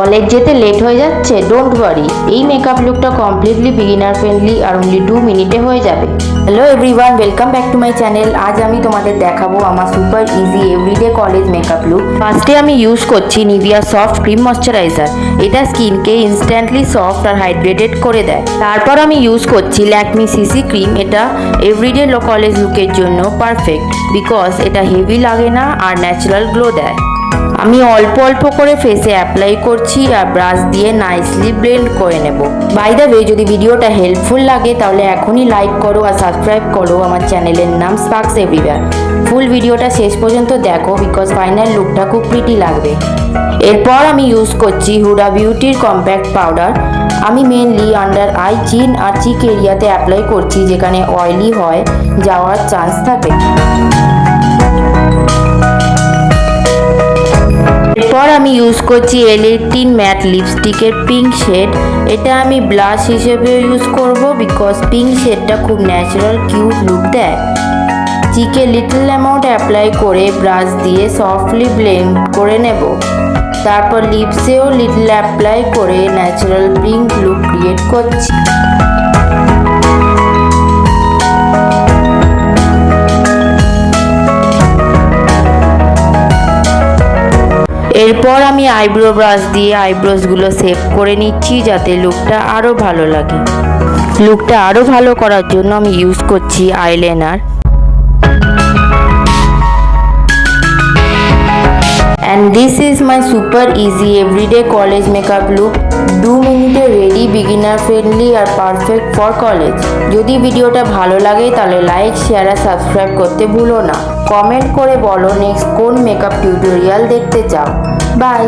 College যেতে late হয়ে যাচ্ছে? ডোন্ট ওয়ারি, এই মেকআপ লুকটা কমপ্লিটলি বিগিনার ফ্রেন্ডলি আর অনলি 2 মিনিটে হয়ে যাবে। Hello everyone, welcome back to my channel. আজ আমি তোমাদের দেখাবো আমার super easy everyday college makeup look. ফার্স্টে আমি ইউজ করছি নিভিয়া সফট ক্রিম ময়শ্চারাইজার। এটা স্কিনকে ইনস্ট্যান্টলি সফট আর হাইড্রেটেড করে দেয়। তারপর আমি ইউজ করছি ল্যাকমি সিসি ক্রিম। এটা এভরিডে কলেজ লুকের জন্য পারফেক্ট, বিকজ এটা হেভি লাগে না আর ন্যাচারাল গ্লো দেয়। আমি অল্প অল্প করে ফেসে অ্যাপ্লাই করছি আর ব্রাশ দিয়ে নাইসলি ব্লেন্ড করে নেব। বাই দ্য ওয়ে, যদি ভিডিওটা হেল্পফুল লাগে তাহলে এখনই লাইক করো আর সাবস্ক্রাইব করো। আমার চ্যানেলের নাম স্পার্কস এভরিওয়্যার। ফুল ভিডিওটা শেষ পর্যন্ত দেখো, বিকজ ফাইনাল লুকটা খুব প্রিটি লাগবে। এরপর আমি ইউজ করছি হুডা বিউটির কম্প্যাক্ট পাউডার। আমি মেনলি আন্ডার আই, চিন আর চিক এরিয়াতে অ্যাপ্লাই করছি, যেখানে অয়েলি হয় যাওয়ার চান্স থাকে। এরপর আমি ইউজ করছি L18 ম্যাট লিপস্টিকের পিঙ্ক শেড। এটা আমি ব্লাশ হিসেবে ইউজ করব, বিকজ পিঙ্ক শেডটা খুব ন্যাচারাল কিউট লুক দেয়। চিকে লিটল অ্যামাউন্ট অ্যাপ্লাই করে ব্রাশ দিয়ে সফটলি ব্লেন্ড করে নেব। তারপর লিপসেও লিটল অ্যাপ্লাই করে ন্যাচারাল পিঙ্ক লুক ক্রিয়েট করছি। এরপর আমি আইব্রো ব্রাশ দিয়ে আইব্রোসগুলো সেভ করে নিচ্ছি, যাতে লুকটা আরও ভালো লাগে। লুকটা আরও ভালো করার জন্য আমি ইউজ করছি eyeliner. And this is my super easy everyday college makeup look. 2 মিনিটে রেডি, বিগিনার ফ্রেন্ডলি আর পারফেক্ট ফর কলেজ। যদি ভিডিওটা ভালো লাগে তাহলে লাইক, শেয়ার আর সাবস্ক্রাইব করতে ভুলো না। কমেন্ট করে বলো নেক্সট কোন মেকআপ টিউটোরিয়াল দেখতে চাও। বাই।